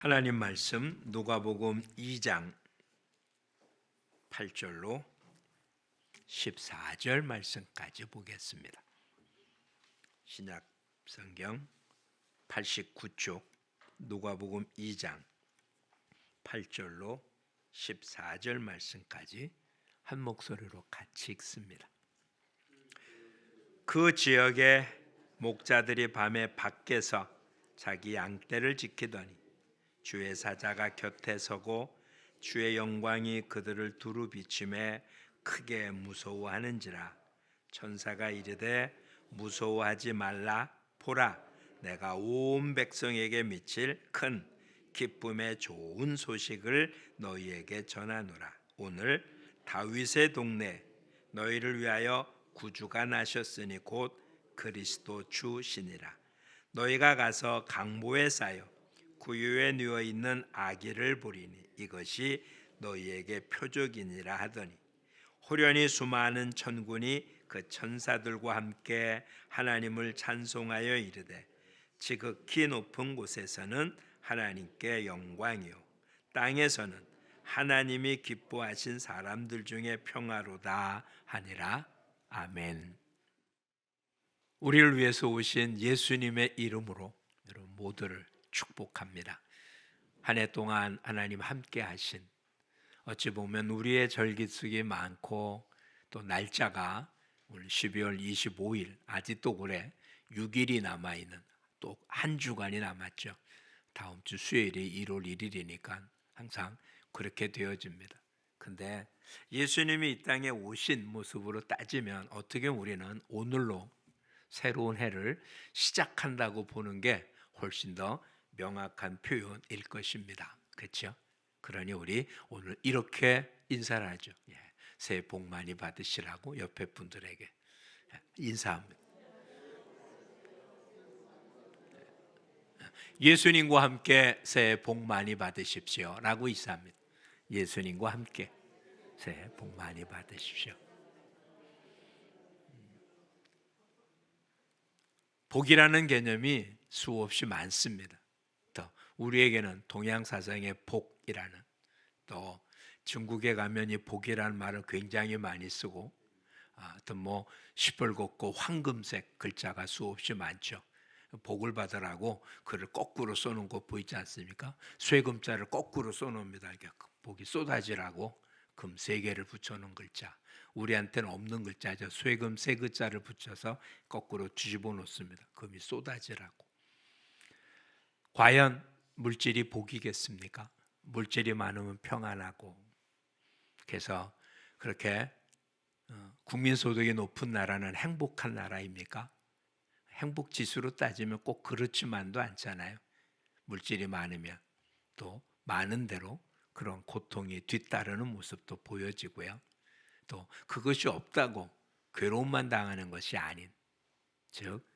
하나님 말씀 누가복음 2장 8절로 14절 말씀까지 보겠습니다. 신약 성경 89쪽 누가복음 2장 8절로 14절 말씀까지 한 목소리로 같이 읽습니다. 그 지역의 목자들이 밤에 밖에서 자기 양떼를 지키더니 주의 사자가 곁에 서고 주의 영광이 그들을 두루 비추매 크게 무서워하는지라. 천사가 이르되 무서워하지 말라. 보라, 내가 온 백성에게 미칠 큰 기쁨의 좋은 소식을 너희에게 전하노라. 오늘 다윗의 동네 너희를 위하여 구주가 나셨으니 곧 그리스도 주시니라. 너희가 가서 강보에 쌓여 구유에 누워 있는 아기를 보리니 이것이 너희에게 표적이니라 하더니 호련히 수많은 천군이 그 천사들과 함께 하나님을 찬송하여 이르되 지극히 높은 곳에서는 하나님께 영광이요 땅에서는 하나님이 기뻐하신 사람들 중에 평화로다 하니라. 아멘. 우리를 위해서 오신 예수님의 이름으로 여러분 모두를 축복합니다. 한 해 동안 하나님 함께 하신, 어찌 보면 우리의 절기수기 많고 또 날짜가 오늘 12월 25일 아직도 올해 6일이 남아있는 또 한 주간이 남았죠. 다음 주 수요일이 1월 1일이니까 항상 그렇게 되어집니다. 근데 예수님이 이 땅에 오신 모습으로 따지면 어떻게 우리는 오늘로 새로운 해를 시작한다고 보는 게 훨씬 더 명확한 표현일 것입니다. 그렇죠? 그러니 우리 오늘 이렇게 인사를 하죠. 새해 복 많이 받으시라고 옆에 분들에게 인사합니다. 예수님과 함께 새해 복 많이 받으십시오 라고 인사합니다. 예수님과 함께 새해 복 많이 받으십시오. 복이라는 개념이 수없이 많습니다. 또 우리에게는 동양 사상의 복이라는, 또 중국에 가면 이 복이라는 말을 굉장히 많이 쓰고, 또 뭐 시뻘겋고 황금색 글자가 수없이 많죠. 복을 받으라고 글을 거꾸로 써놓은 거 보이지 않습니까? 쇠금자를 거꾸로 써놓습니다. 복이 쏟아지라고 금 3개를 붙여놓은 글자. 우리한테는 없는 글자죠. 쇠금 3글자를 붙여서 거꾸로 뒤집어 놓습니다. 금이 쏟아지라고. 과연 물질이 복이겠습니까? 물질이 많으면 평안하고, 그래서 그렇게 국민소득이 높은 나라는 행복한 나라입니까? 행복 지수로 따지면 꼭 그렇지만도 않잖아요. 물질이 많으면 또 많은 대로 그런 고통이 뒤따르는 모습도 보여지고요. 또 그것이 없다고 괴로움만 당하는 것이 아닌, 즉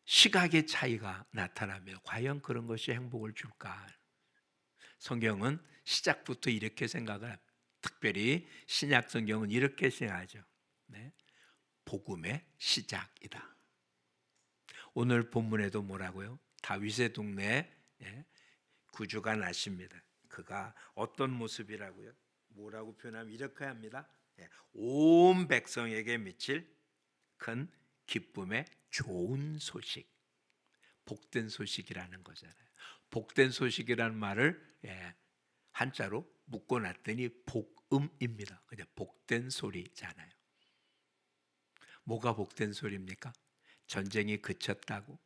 시각의 차이가 나타나며 과연 그런 것이 행복을 줄까? 성경은 시작부터 이렇게 생각을 합니다. 특별히 신약 성경은 이렇게 생각하죠. 복음의 시작이다. 오늘 본문에도 뭐라고요? 다윗의 동네에 구주가 나십니다. 그가 어떤 모습이라고요? 뭐라고 표현하면 이렇게 합니다. 온 백성에게 미칠 큰 기쁨의 좋은 소식, 복된 소식이라는 거잖아요. 복된 소식이라는 말을 한자로 묶어놨더니 복음입니다. 그냥 복된 소리잖아요. 뭐가 복된 소리입니까? 전쟁이 그쳤다고,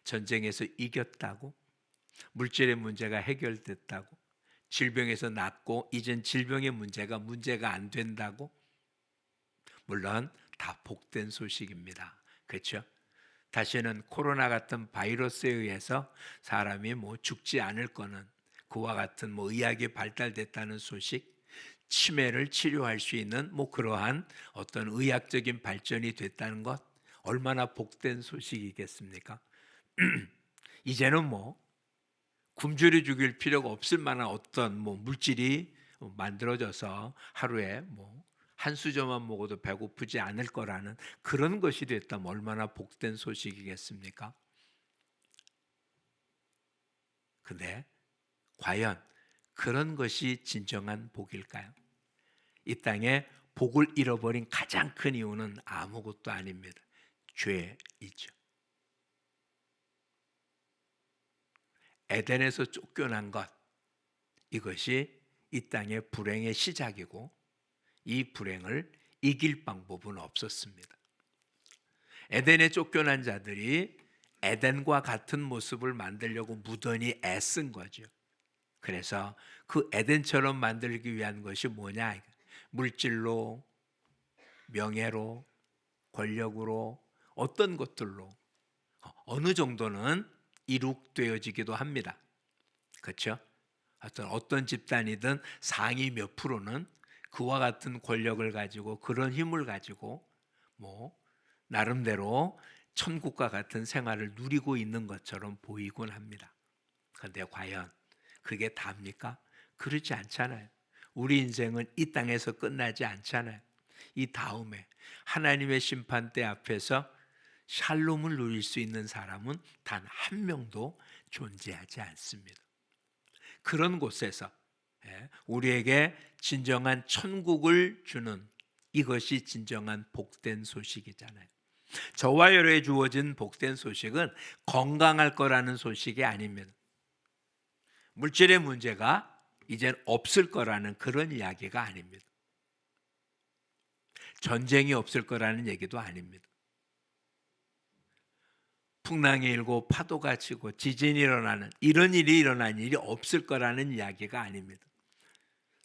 전쟁에서 이겼다고, 물질의 문제가 해결됐다고, 질병에서 낫고 이젠 질병의 문제가 안 된다고. 물론 다 복된 소식입니다. 그렇죠? 다시는 코로나 같은 바이러스에 의해서 사람이 죽지 않을 거는, 그와 같은 의학이 발달됐다는 소식, 치매를 치료할 수 있는 그러한 어떤 의학적인 발전이 됐다는 것, 얼마나 복된 소식이겠습니까? 이제는 굶주려 죽일 필요가 없을 만한 어떤 물질이 만들어져서 하루에 한 수저만 먹어도 배고프지 않을 거라는 그런 것이 됐다면 얼마나 복된 소식이겠습니까? 근데 과연 그런 것이 진정한 복일까요? 이 땅에 복을 잃어버린 가장 큰 이유는 아무것도 아닙니다. 죄이죠. 에덴에서 쫓겨난 것, 이것이 이 땅의 불행의 시작이고 이 불행을 이길 방법은 없었습니다. 에덴에 쫓겨난 자들이 에덴과 같은 모습을 만들려고 무던히 애쓴 거죠. 그래서 그 에덴처럼 만들기 위한 것이 뭐냐? 물질로, 명예로, 권력으로, 어떤 것들로 어느 정도는 이룩되어지기도 합니다. 그렇죠? 어떤 집단이든 상위 몇 프로는 그와 같은 권력을 가지고 그런 힘을 가지고 나름대로 천국과 같은 생활을 누리고 있는 것처럼 보이곤 합니다. 그런데 과연 그게 답니까? 그렇지 않잖아요. 우리 인생은 이 땅에서 끝나지 않잖아요. 이 다음에 하나님의 심판대 앞에서 샬롬을 누릴 수 있는 사람은 단 한 명도 존재하지 않습니다. 그런 곳에서 우리에게 진정한 천국을 주는, 이것이 진정한 복된 소식이잖아요. 저와 여러에 주어진 복된 소식은 건강할 거라는 소식이 아닙니다. 물질의 문제가 이젠 없을 거라는 그런 이야기가 아닙니다. 전쟁이 없을 거라는 얘기도 아닙니다. 풍랑이 일고 파도가 치고 지진이 일어나는 이런 일이 일어난 일이 없을 거라는 이야기가 아닙니다.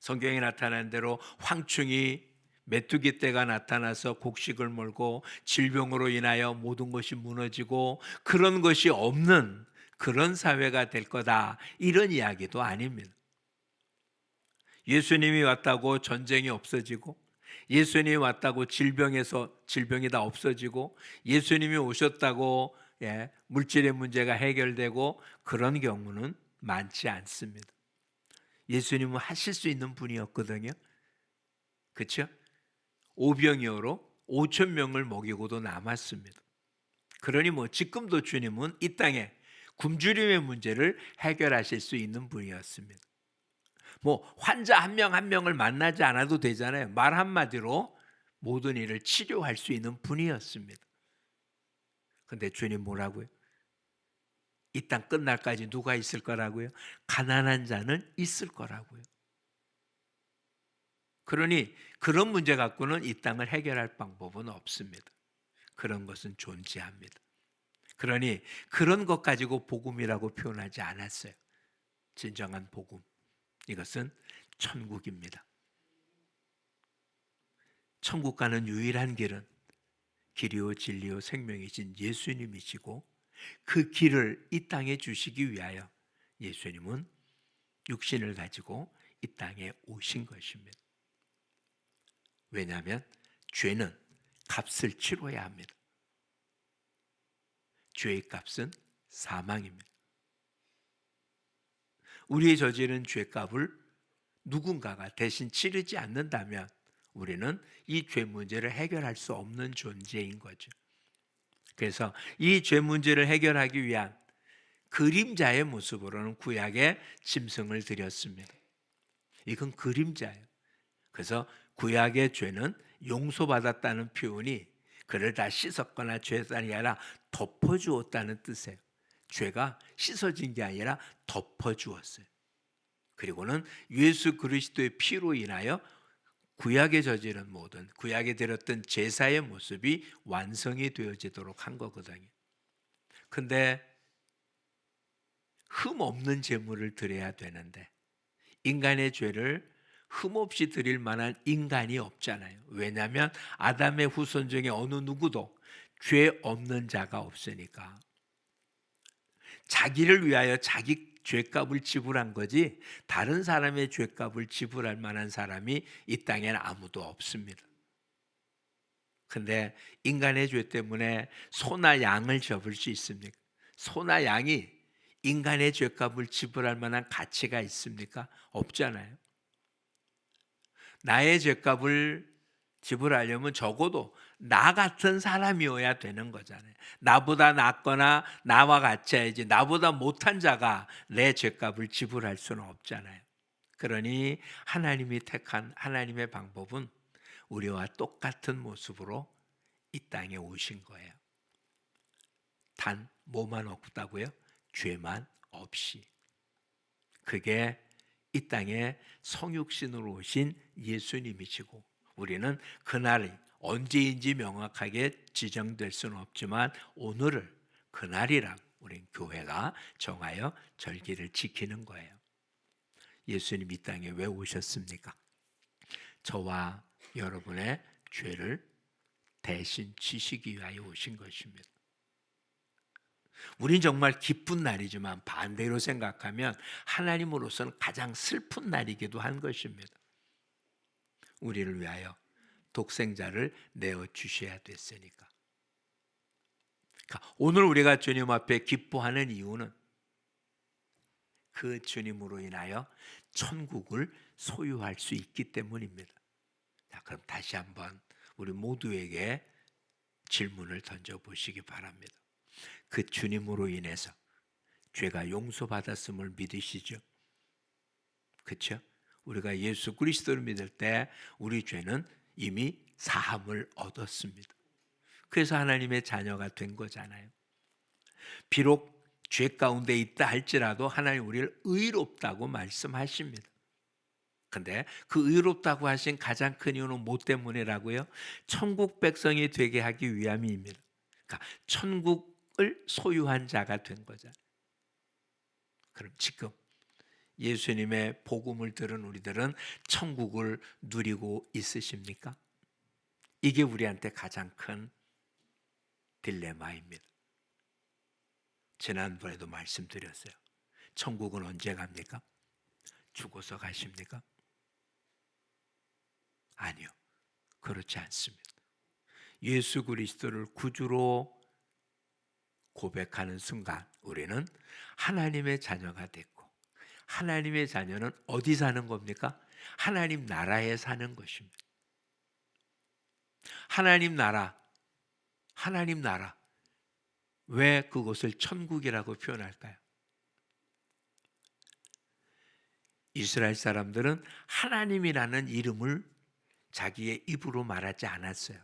성경에 나타난 대로 황충이 메뚜기 떼가 나타나서 곡식을 몰고 질병으로 인하여 모든 것이 무너지고 그런 것이 없는 그런 사회가 될 거다, 이런 이야기도 아닙니다. 예수님이 왔다고 전쟁이 없어지고, 예수님이 왔다고 질병이 다 없어지고, 예수님이 오셨다고 물질의 문제가 해결되고, 그런 경우는 많지 않습니다. 예수님은 하실 수 있는 분이었거든요. 그렇죠? 오병이어로 5천 명을 먹이고도 남았습니다. 그러니 지금도 주님은 이 땅에 굶주림의 문제를 해결하실 수 있는 분이었습니다. 환자 한 명 한 명을 만나지 않아도 되잖아요. 말 한마디로 모든 일을 치료할 수 있는 분이었습니다. 근데 주님 뭐라고요? 이 땅 끝날까지 누가 있을 거라고요? 가난한 자는 있을 거라고요. 그러니 그런 문제 갖고는 이 땅을 해결할 방법은 없습니다. 그런 것은 존재합니다. 그러니 그런 것 가지고 복음이라고 표현하지 않았어요. 진정한 복음, 이것은 천국입니다. 천국 가는 유일한 길은 길이요 진리요 생명이신 예수님이시고, 그 길을 이 땅에 주시기 위하여 예수님은 육신을 가지고 이 땅에 오신 것입니다. 왜냐하면 죄는 값을 치러야 합니다. 죄의 값은 사망입니다. 우리의 저지른 죄값을 누군가가 대신 치르지 않는다면 우리는 이 죄 문제를 해결할 수 없는 존재인 거죠. 그래서 이 죄 문제를 해결하기 위한 그림자의 모습으로는 구약에 짐승을 드렸습니다. 이건 그림자예요. 그래서 구약의 죄는 용서받았다는 표현이 그를 다 씻었거나 죄산이 아니라 덮어주었다는 뜻이에요. 죄가 씻어진 게 아니라 덮어주었어요. 그리고는 예수 그리스도의 피로 인하여 구약에 저지른 모든, 구약에 드렸던 제사의 모습이 완성이 되어지도록 한 거거든요. 근데 흠 없는 제물을 드려야 되는데 인간의 죄를 흠없이 드릴 만한 인간이 없잖아요. 왜냐하면 아담의 후손 중에 어느 누구도 죄 없는 자가 없으니까. 자기를 위하여 자기 죄값을 지불한 거지 다른 사람의 죄값을 지불할 만한 사람이 이 땅에는 아무도 없습니다. 근데 인간의 죄 때문에 소나 양을 접을 수 있습니까? 소나 양이 인간의 죄값을 지불할 만한 가치가 있습니까? 없잖아요. 나의 죄값을 지불하려면 적어도 나 같은 사람이어야 되는 거잖아요. 나보다 낫거나 나와 같이 해야지 나보다 못한 자가 내 죄값을 지불할 수는 없잖아요. 그러니 하나님이 택한 하나님의 방법은 우리와 똑같은 모습으로 이 땅에 오신 거예요. 단 뭐만 없다고요? 죄만 없이. 그게 이 땅에 성육신으로 오신 예수님이시고, 우리는 그날이 언제인지 명확하게 지정될 수는 없지만 오늘을 그날이라고 우린 교회가 정하여 절기를 지키는 거예요. 예수님 이 땅에 왜 오셨습니까? 저와 여러분의 죄를 대신 지시기 위하여 오신 것입니다. 우린 정말 기쁜 날이지만 반대로 생각하면 하나님으로서는 가장 슬픈 날이기도 한 것입니다. 우리를 위하여 독생자를 내어 주셔야 됐으니까. 그러니까 오늘 우리가 주님 앞에 기뻐하는 이유는 그 주님으로 인하여 천국을 소유할 수 있기 때문입니다. 자, 그럼 다시 한번 우리 모두에게 질문을 던져보시기 바랍니다. 그 주님으로 인해서 죄가 용서받았음을 믿으시죠? 그렇죠? 우리가 예수 그리스도를 믿을 때 우리 죄는 이미 사함을 얻었습니다. 그래서 하나님의 자녀가 된 거잖아요. 비록 죄 가운데 있다 할지라도 하나님 우리를 의롭다고 말씀하십니다. 근데 그 의롭다고 하신 가장 큰 이유는 뭐 때문이라고요? 천국 백성이 되게 하기 위함입니다. 그러니까 천국을 소유한 자가 된 거잖아요. 그럼 지금 예수님의 복음을 들은 우리들은 천국을 누리고 있으십니까? 이게 우리한테 가장 큰 딜레마입니다. 지난번에도 말씀드렸어요. 천국은 언제 갑니까? 죽어서 가십니까? 아니요. 그렇지 않습니다. 예수 그리스도를 구주로 고백하는 순간 우리는 하나님의 자녀가 됐고, 하나님의 자녀는 어디 사는 겁니까? 하나님 나라에 사는 것입니다. 하나님 나라. 왜 그것을 천국이라고 표현할까요? 이스라엘 사람들은 하나님이라는 이름을 자기의 입으로 말하지 않았어요.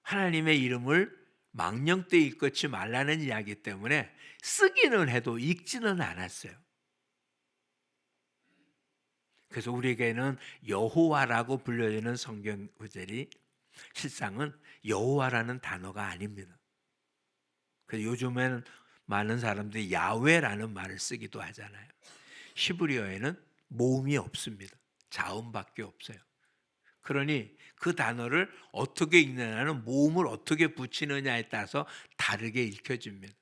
하나님의 이름을 망령되이 읽지 말라는 이야기 때문에 쓰기는 해도 읽지는 않았어요. 그래서 우리에게는 여호와라고 불려지는 성경 구절이 실상은 여호와라는 단어가 아닙니다. 그래서 요즘에는 많은 사람들이 야훼라는 말을 쓰기도 하잖아요. 히브리어에는 모음이 없습니다. 자음밖에 없어요. 그러니 그 단어를 어떻게 읽느냐는 모음을 어떻게 붙이느냐에 따라서 다르게 읽혀집니다.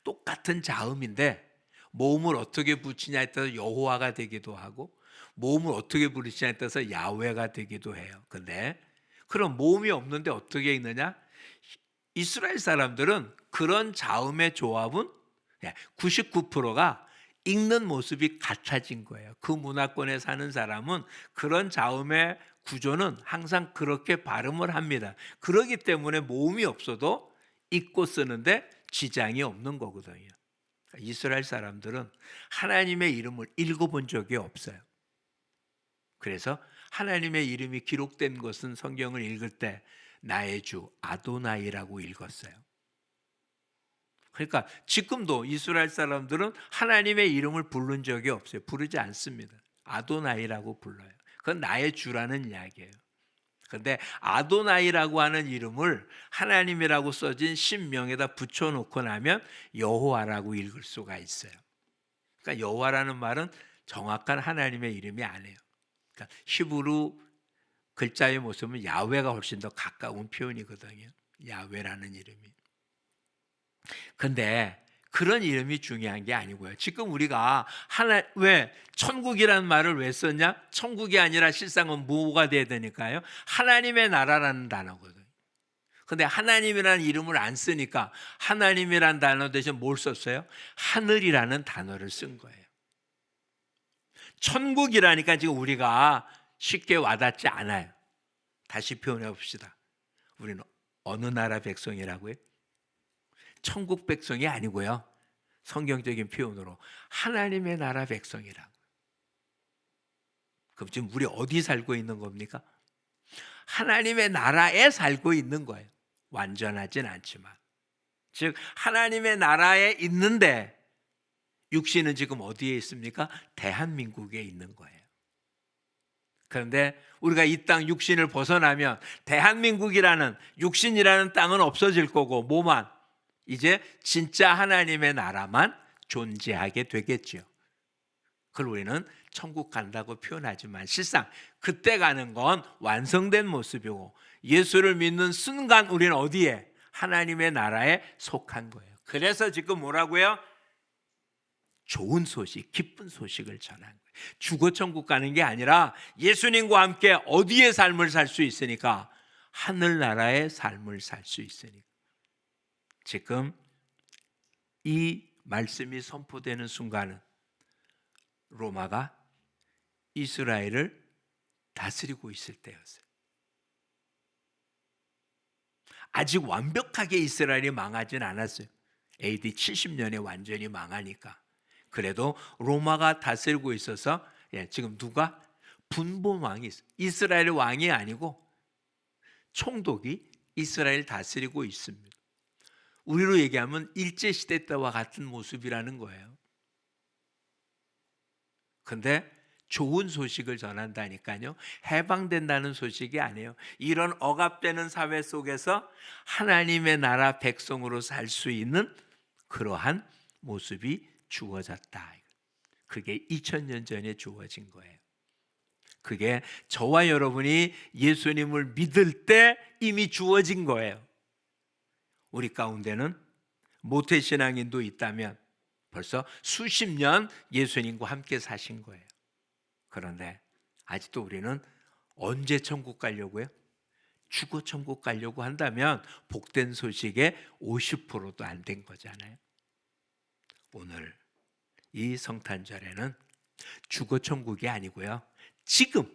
똑같은 자음인데 모음을 어떻게 붙이냐에 따라서 여호와가 되기도 하고 모음을 어떻게 붙이냐에 따라서 야훼가 되기도 해요. 근데 그런 모음이 없는데 어떻게 읽느냐? 이스라엘 사람들은 그런 자음의 조합은 99%가 읽는 모습이 같아진 거예요. 그 문화권에 사는 사람은 그런 자음의 구조는 항상 그렇게 발음을 합니다. 그렇기 때문에 모음이 없어도 읽고 쓰는데 지장이 없는 거거든요. 이스라엘 사람들은 하나님의 이름을 읽어본 적이 없어요. 그래서 하나님의 이름이 기록된 것은 성경을 읽을 때 나의 주 아도나이라고 읽었어요. 그러니까 지금도 이스라엘 사람들은 하나님의 이름을 부른 적이 없어요. 부르지 않습니다. 아도나이라고 불러요. 그건 나의 주라는 이야기예요. 그런데 아도나이라고 하는 이름을 하나님이라고 써진 신명에다 붙여놓고 나면 여호와라고 읽을 수가 있어요. 그러니까 여호와라는 말은 정확한 하나님의 이름이 아니에요. 그러니까 히브리 글자의 모습은 야훼가 훨씬 더 가까운 표현이거든요. 야훼라는 이름이. 근데 그런 이름이 중요한 게 아니고요. 지금 우리가 왜 천국이라는 말을 왜 썼냐? 천국이 아니라 실상은 뭐가 돼야 되니까요? 하나님의 나라라는 단어거든요. 근데 하나님이라는 이름을 안 쓰니까 하나님이라는 단어 대신 뭘 썼어요? 하늘이라는 단어를 쓴 거예요. 천국이라니까 지금 우리가 쉽게 와닿지 않아요. 다시 표현해 봅시다. 우리는 어느 나라 백성이라고요? 천국 백성이 아니고요. 성경적인 표현으로 하나님의 나라 백성이라고. 그럼 지금 우리 어디 살고 있는 겁니까? 하나님의 나라에 살고 있는 거예요. 완전하진 않지만. 즉 하나님의 나라에 있는데 육신은 지금 어디에 있습니까? 대한민국에 있는 거예요. 그런데 우리가 이 땅 육신을 벗어나면 대한민국이라는 육신이라는 땅은 없어질 거고 뭐만? 이제 진짜 하나님의 나라만 존재하게 되겠죠. 그걸 우리는 천국 간다고 표현하지만 실상 그때 가는 건 완성된 모습이고 예수를 믿는 순간 우리는 어디에? 하나님의 나라에 속한 거예요. 그래서 지금 뭐라고요? 좋은 소식, 기쁜 소식을 전한 거예요. 죽어 천국 가는 게 아니라 예수님과 함께 어디에 삶을 살 수 있으니까? 하늘나라의 삶을 살 수 있으니까. 지금 이 말씀이 선포되는 순간은 로마가 이스라엘을 다스리고 있을 때였어요. 아직 완벽하게 이스라엘이 망하진 않았어요. AD 70년에 완전히 망하니까. 그래도 로마가 다스리고 있어서 지금 누가? 분봉 왕이 있어요. 이스라엘 왕이 아니고 총독이 이스라엘 다스리고 있습니다. 우리로 얘기하면 일제시대 때와 같은 모습이라는 거예요. 근데 좋은 소식을 전한다니까요. 해방된다는 소식이 아니에요. 이런 억압되는 사회 속에서 하나님의 나라 백성으로 살 수 있는 그러한 모습이 주어졌다. 그게 2000년 전에 주어진 거예요. 그게 저와 여러분이 예수님을 믿을 때 이미 주어진 거예요. 우리 가운데는 모태신앙인도 있다면 벌써 수십 년 예수님과 함께 사신 거예요. 그런데 아직도 우리는 언제 천국 가려고요? 죽어 천국 가려고 한다면 복된 소식의 50%도 안 된 거잖아요. 오늘 이 성탄절에는 죽어 천국이 아니고요. 지금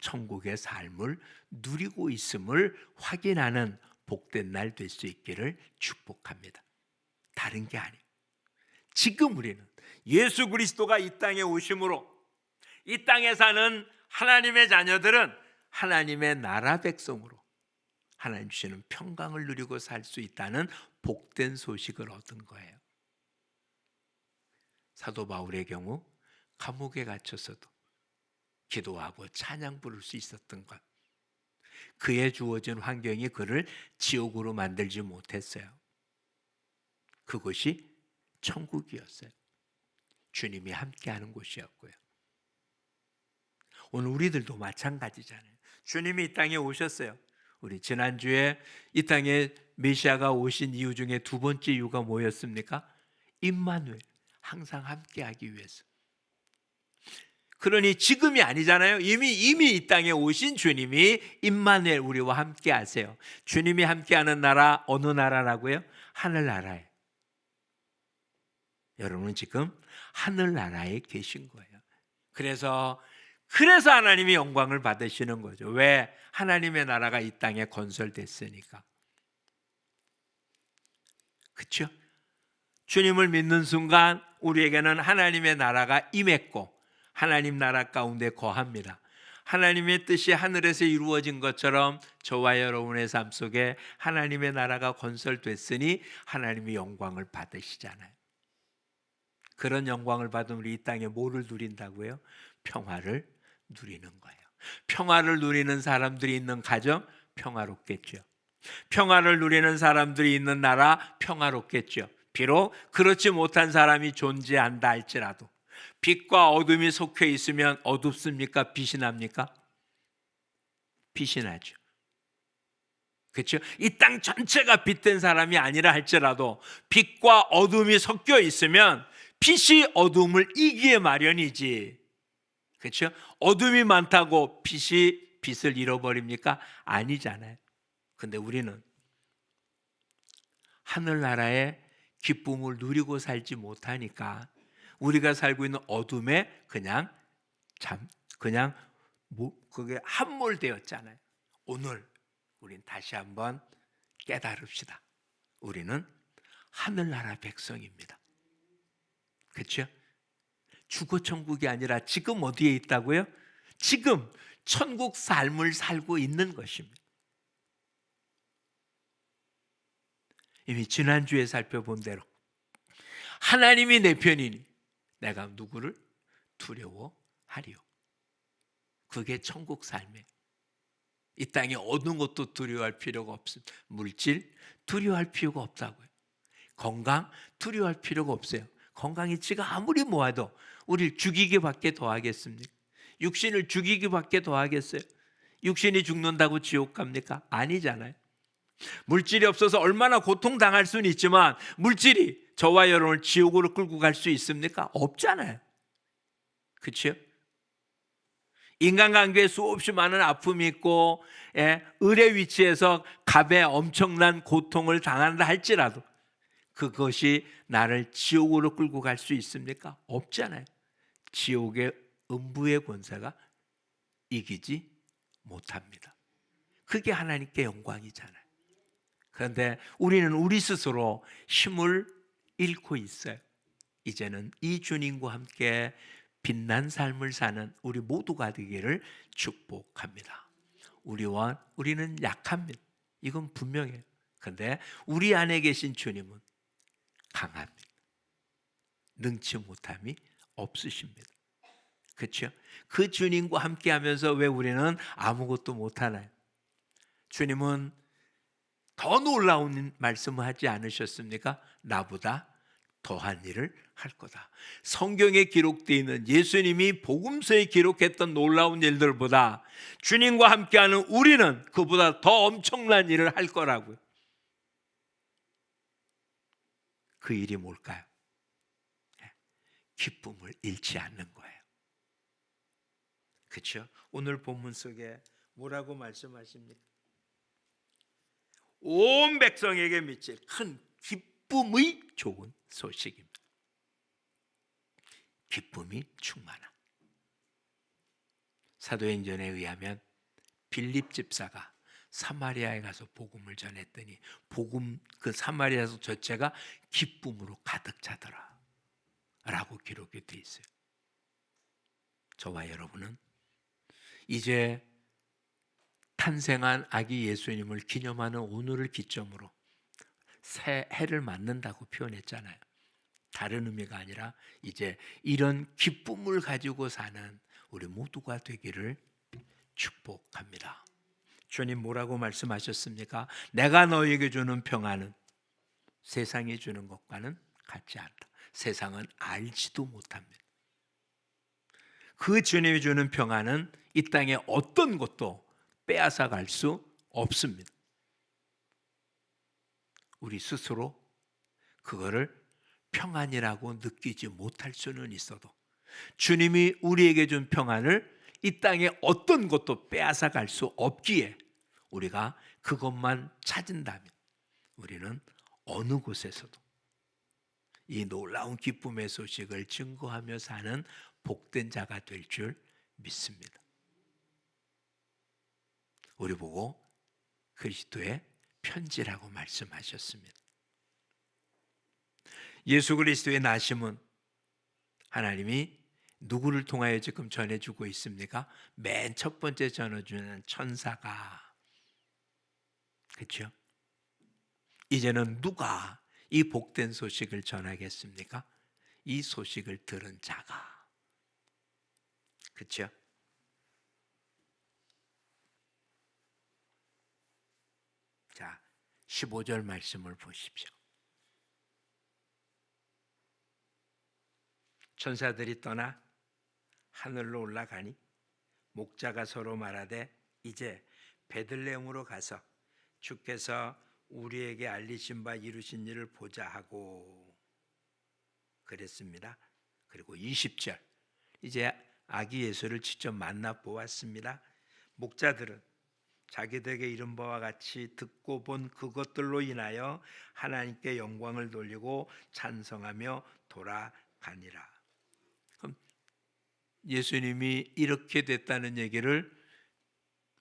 천국의 삶을 누리고 있음을 확인하는 복된 날 될 수 있기를 축복합니다. 다른 게 아니에요. 지금 우리는 예수 그리스도가 이 땅에 오심으로 이 땅에 사는 하나님의 자녀들은 하나님의 나라 백성으로 하나님 주시는 평강을 누리고 살 수 있다는 복된 소식을 얻은 거예요. 사도 바울의 경우 감옥에 갇혀서도 기도하고 찬양 부를 수 있었던 것, 그에 주어진 환경이 그를 지옥으로 만들지 못했어요. 그곳이 천국이었어요. 주님이 함께하는 곳이었고요. 오늘 우리들도 마찬가지잖아요. 주님이 이 땅에 오셨어요. 우리 지난주에 이 땅에 메시아가 오신 이유 중에 두 번째 이유가 뭐였습니까? 임마누엘, 항상 함께하기 위해서. 그러니 지금이 아니잖아요. 이미 이 땅에 오신 주님이 임마누엘, 우리와 함께하세요. 주님이 함께하는 나라 어느 나라라고요? 하늘나라에. 여러분은 지금 하늘나라에 계신 거예요. 그래서 하나님이 영광을 받으시는 거죠. 왜? 하나님의 나라가 이 땅에 건설됐으니까. 그렇죠? 주님을 믿는 순간 우리에게는 하나님의 나라가 임했고 하나님 나라 가운데 거합니다. 하나님의 뜻이 하늘에서 이루어진 것처럼 저와 여러분의 삶 속에 하나님의 나라가 건설됐으니 하나님이 영광을 받으시잖아요. 그런 영광을 받은 우리 이 땅에 뭐를 누린다고요? 평화를 누리는 거예요. 평화를 누리는 사람들이 있는 가정 평화롭겠죠. 평화를 누리는 사람들이 있는 나라 평화롭겠죠. 비록 그렇지 못한 사람이 존재한다 할지라도 빛과 어둠이 섞여 있으면 어둡습니까? 빛이 납니까? 빛이 나죠. 그렇죠? 이 땅 전체가 빛된 사람이 아니라 할지라도 빛과 어둠이 섞여 있으면 빛이 어둠을 이기에 마련이지. 그렇죠? 어둠이 많다고 빛이 빛을 잃어버립니까? 아니잖아요. 근데 우리는 하늘나라의 기쁨을 누리고 살지 못하니까 우리가 살고 있는 어둠에 그냥 그게 함몰되었잖아요. 오늘 우린 다시 한번 깨달읍시다. 우리는 하늘나라 백성입니다. 그렇죠? 주거 천국이 아니라 지금 어디에 있다고요? 지금 천국 삶을 살고 있는 것입니다. 이미 지난주에 살펴본 대로 하나님이 내 편이니 내가 누구를 두려워하리요. 그게 천국 삶이에요. 이 땅에 어느 것도 두려워할 필요가 없습니다. 물질 두려워할 필요가 없다고요. 건강 두려워할 필요가 없어요. 건강이 지가 아무리 모아도 우리를 죽이기밖에 더 하겠습니까? 육신을 죽이기밖에 더 하겠어요? 육신이 죽는다고 지옥 갑니까? 아니잖아요. 물질이 없어서 얼마나 고통당할 수는 있지만 물질이 저와 여러분을 지옥으로 끌고 갈 수 있습니까? 없잖아요. 그렇죠? 인간관계에 수없이 많은 아픔이 있고 을의 위치에서 갑의 엄청난 고통을 당한다 할지라도 그것이 나를 지옥으로 끌고 갈 수 있습니까? 없잖아요. 지옥의 음부의 권세가 이기지 못합니다. 그게 하나님께 영광이잖아요. 그런데 우리는 우리 스스로 힘을 잃고 있어요. 이제는 이 주님과 함께 빛난 삶을 사는 우리 모두가 되기를 축복합니다. 우리는 약합니다. 이건 분명해요. 그런데 우리 안에 계신 주님은 강합니다. 능치 못함이 없으십니다. 그렇죠? 그 주님과 함께하면서 왜 우리는 아무것도 못하나요? 주님은 더 놀라운 말씀을 하지 않으셨습니까? 나보다 더한 일을 할 거다. 성경에 기록되어 있는 예수님이 복음서에 기록했던 놀라운 일들보다 주님과 함께하는 우리는 그보다 더 엄청난 일을 할 거라고요. 그 일이 뭘까요? 기쁨을 잃지 않는 거예요. 그렇죠? 오늘 본문 속에 뭐라고 말씀하십니까? 온 백성에게 미칠 큰 기쁨의 좋은 소식입니다. 기쁨이 충만한. 사도행전에 의하면 빌립 집사가 사마리아에 가서 복음을 전했더니 그 사마리아에서 전체가 기쁨으로 가득 차더라 라고 기록이 되어 있어요. 저와 여러분은 이제 탄생한 아기 예수님을 기념하는 오늘을 기점으로 새 해를 맞는다고 표현했잖아요. 다른 의미가 아니라 이제 이런 기쁨을 가지고 사는 우리 모두가 되기를 축복합니다. 주님 뭐라고 말씀하셨습니까? 내가 너에게 주는 평안은 세상이 주는 것과는 같지 않다. 세상은 알지도 못합니다. 그 주님이 주는 평안은 이 땅에 어떤 것도 빼앗아 갈 수 없습니다. 우리 스스로 그거를 평안이라고 느끼지 못할 수는 있어도 주님이 우리에게 준 평안을 이 땅에 어떤 것도 빼앗아 갈 수 없기에 우리가 그것만 찾은다면 우리는 어느 곳에서도 이 놀라운 기쁨의 소식을 증거하며 사는 복된 자가 될 줄 믿습니다. 우리 보고 그리스도의 편지라고 말씀하셨습니다. 예수 그리스도의 나심은 하나님이 누구를 통하여 지금 전해주고 있습니까? 맨 첫 번째 전해주는 천사가, 그렇죠? 이제는 누가 이 복된 소식을 전하겠습니까? 이 소식을 들은 자가, 그렇죠? 자, 15절 말씀을 보십시오. 천사들이 떠나 하늘로 올라가니 목자가 서로 말하되 이제 베들레헴으로 가서 주께서 우리에게 알리신 바 이루신 일을 보자 하고 그랬습니다. 그리고 20절 이제 아기 예수를 직접 만나 보았습니다. 목자들은 자기들에게 이른 바와 같이 듣고 본 그것들로 인하여 하나님께 영광을 돌리고 찬송하며 돌아가니라. 그럼 예수님이 이렇게 됐다는 얘기를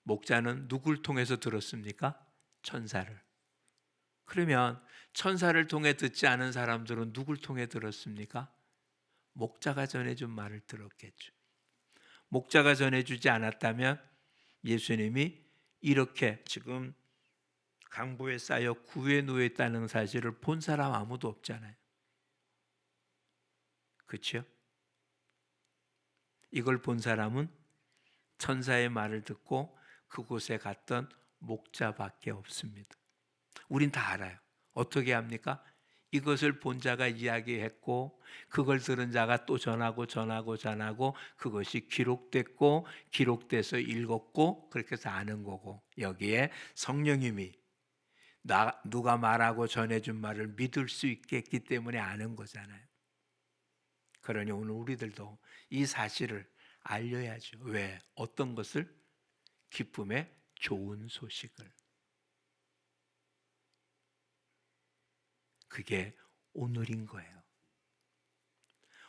목자는 누굴 통해서 들었습니까? 천사를. 그러면 천사를 통해 듣지 않은 사람들은 누굴 통해 들었습니까? 목자가 전해준 말을 들었겠죠. 목자가 전해주지 않았다면 예수님이 이렇게 지금 강보에 쌓여 구에 놓여 있다는 사실을 본 사람 아무도 없잖아요. 그렇죠? 이걸 본 사람은 천사의 말을 듣고 그곳에 갔던 목자밖에 없습니다. 우린 다 알아요. 어떻게 합니까? 이것을 본 자가 이야기했고 그걸 들은 자가 또 전하고 그것이 기록됐고 기록돼서 읽었고 그렇게 해서 아는 거고, 여기에 성령님이 누가 말하고 전해준 말을 믿을 수 있겠기 때문에 아는 거잖아요. 그러니 오늘 우리들도 이 사실을 알려야죠. 왜? 어떤 것을? 기쁨의 좋은 소식을. 그게 오늘인 거예요.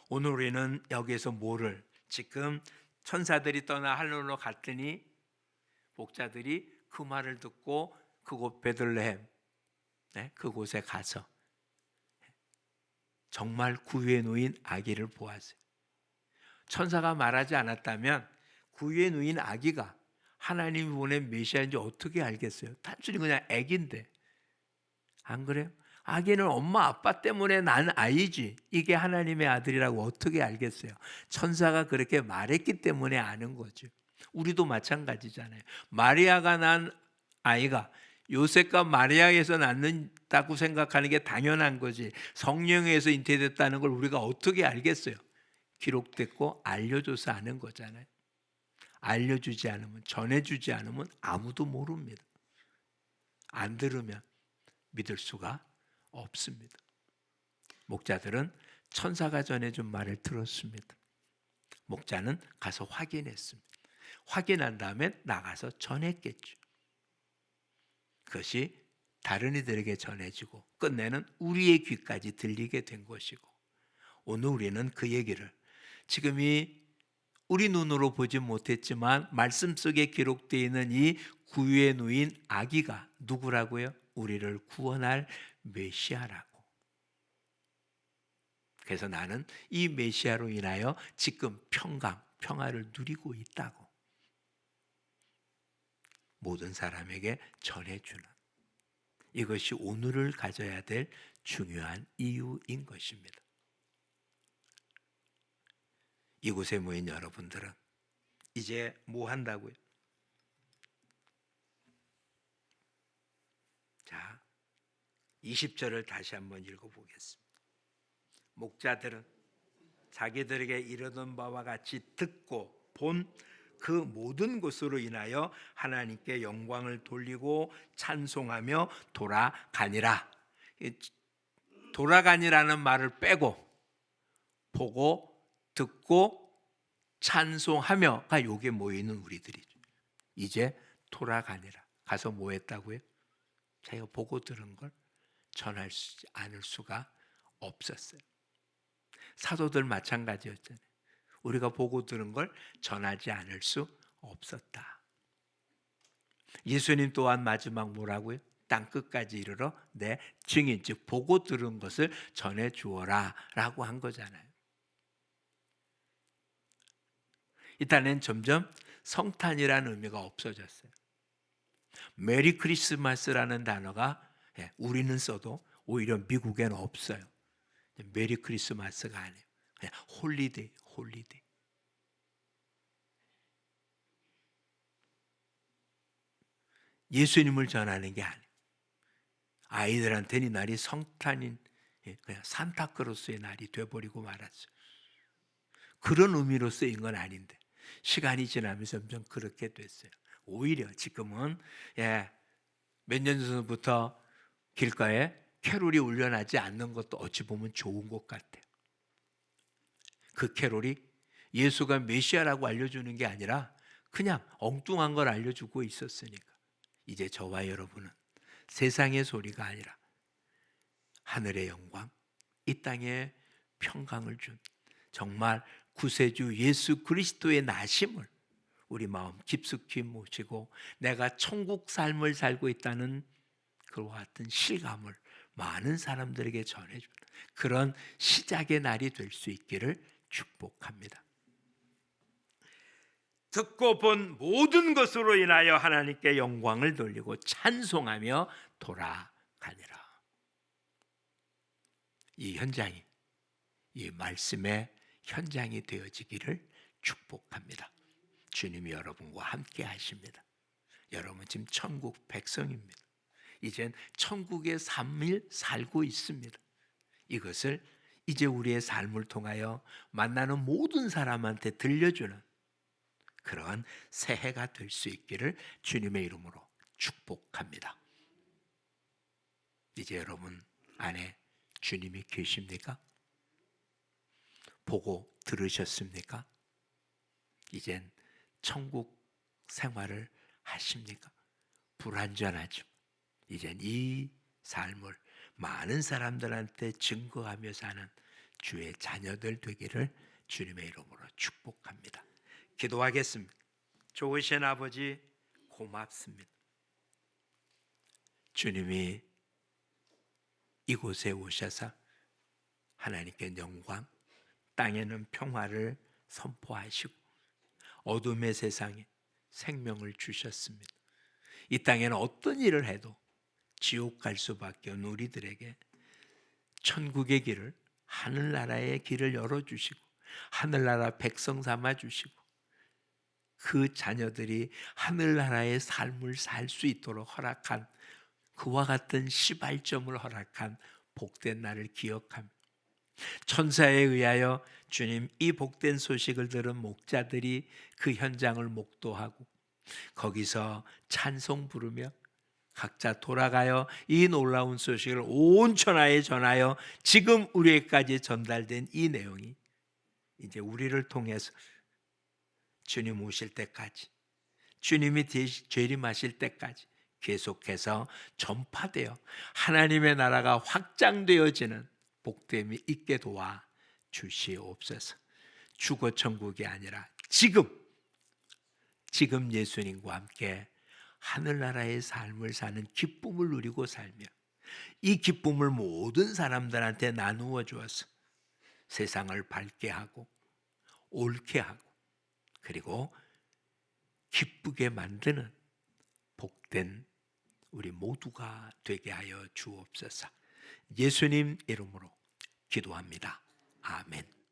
오늘 우리는 여기에서 뭐를, 지금 천사들이 떠나 하늘로 갔더니 목자들이 그 말을 듣고 그곳 베들레헴, 그곳에 가서 정말 구유에 놓인 아기를 보았어요. 천사가 말하지 않았다면 구유에 놓인 아기가 하나님이 보낸 메시아인지 어떻게 알겠어요? 단순히 그냥 아기인데. 안 그래요? 아기는 엄마 아빠 때문에 난 아이지 이게 하나님의 아들이라고 어떻게 알겠어요? 천사가 그렇게 말했기 때문에 아는 거죠. 우리도 마찬가지잖아요. 마리아가 난 아이가 요셉과 마리아에서 낳는다고 생각하는 게 당연한 거지, 성령에서 잉태됐다는 걸 우리가 어떻게 알겠어요? 기록됐고 알려줘서 아는 거잖아요. 알려주지 않으면, 전해주지 않으면 아무도 모릅니다. 안 들으면 믿을 수가 없습니다. 목자들은 천사가 전해준 말을 들었습니다. 목자는 가서 확인했습니다. 확인한 다음에 나가서 전했겠죠. 그것이 다른 이들에게 전해지고 끝내는 우리의 귀까지 들리게 된 것이고, 오늘 우리는 그 얘기를 지금 우리 눈으로 보지 못했지만 말씀 속에 기록되어 있는 이 구유에 놓인 아기가 누구라고요? 우리를 구원할 메시아라고. 그래서 나는 이 메시아로 인하여 지금 평화를 누리고 있다고 모든 사람에게 전해주는, 이것이 오늘을 가져야 될 중요한 이유인 것입니다. 이곳에 모인 여러분들은 이제 뭐 한다고요? 자, 20절을 다시 한번 읽어보겠습니다. 목자들은 자기들에게 이르던 바와 같이 듣고 본 그 모든 것으로 인하여 하나님께 영광을 돌리고 찬송하며 돌아가니라. 돌아가니라는 말을 빼고 보고 듣고 찬송하며가 요게 모이는 우리들이죠. 이제 돌아가니라. 가서 뭐 했다고요? 자기가 보고 들은 걸 전할 수 않을 수가 없었어요. 사도들 마찬가지였잖아요. 우리가 보고 들은 걸 전하지 않을 수 없었다. 예수님 또한 마지막 뭐라고요? 땅 끝까지 이르러 내 증인, 즉 보고 들은 것을 전해 주어라 라고 한 거잖아요. 이딴엔 점점 성탄이라는 의미가 없어졌어요. 메리 크리스마스라는 단어가 우리는 써도 오히려 미국에는 없어요. 메리 크리스마스가 아니에요. 그냥 홀리데이. 예수님을 전하는 게 아니에요. 아이들한테는 이 날이 성탄인, 그냥 산타크로스의 날이 돼버리고 말았어요. 그런 의미로 쓰인 건 아닌데 시간이 지나면서 점점 그렇게 됐어요. 오히려 지금은 몇 년 전부터 길가에 캐롤이 울려나지 않는 것도 어찌 보면 좋은 것 같아요. 그 캐롤이 예수가 메시아라고 알려주는 게 아니라 그냥 엉뚱한 걸 알려주고 있었으니까 이제 저와 여러분은 세상의 소리가 아니라 하늘의 영광, 이 땅에 평강을 준 정말 구세주 예수 그리스도의 나심을 우리 마음 깊숙이 모시고 내가 천국 삶을 살고 있다는 그와 같은 실감을 많은 사람들에게 전해주는 그런 시작의 날이 될 수 있기를 축복합니다. 듣고 본 모든 것으로 인하여 하나님께 영광을 돌리고 찬송하며 돌아가니라. 이 현장이 이 말씀의 현장이 되어지기를 축복합니다. 주님이 여러분과 함께 하십니다. 여러분 지금 천국 백성입니다. 이젠 천국의 삶을 살고 있습니다. 이것을 이제 우리의 삶을 통하여 만나는 모든 사람한테 들려주는 그러한 새해가 될 수 있기를 주님의 이름으로 축복합니다. 이제 여러분 안에 주님이 계십니까? 보고 들으셨습니까? 이젠 천국 생활을 하십니까? 불완전하지만 이젠 이 삶을 많은 사람들한테 증거하며 사는 주의 자녀들 되기를 주님의 이름으로 축복합니다. 기도하겠습니다. 좋으신 아버지 고맙습니다. 주님이 이곳에 오셔서 하나님께 영광, 땅에는 평화를 선포하시고 어둠의 세상에 생명을 주셨습니다. 이 땅에는 어떤 일을 해도 지옥 갈 수밖에 없는 우리들에게 천국의 길을, 하늘나라의 길을 열어주시고 하늘나라 백성 삼아주시고 그 자녀들이 하늘나라의 삶을 살 수 있도록 허락한 그와 같은 시발점을 허락한 복된 날을 기억하며 천사에 의하여 주님 이 복된 소식을 들은 목자들이 그 현장을 목도하고 거기서 찬송 부르며 각자 돌아가여 이 놀라운 소식을 온 천하에 전하여 지금 우리에게까지 전달된 이 내용이 이제 우리를 통해서 주님 오실 때까지 주님이 재림하실 때까지 계속해서 전파되어 하나님의 나라가 확장되어지는 복됨이 있게 도와 주시옵소서. 주거 천국이 아니라 지금 예수님과 함께 하늘나라의 삶을 사는 기쁨을 누리고 살며 이 기쁨을 모든 사람들한테 나누어 주어서 세상을 밝게 하고 옳게 하고 그리고 기쁘게 만드는 복된 우리 모두가 되게 하여 주옵소서. 예수님 이름으로 기도합니다. 아멘.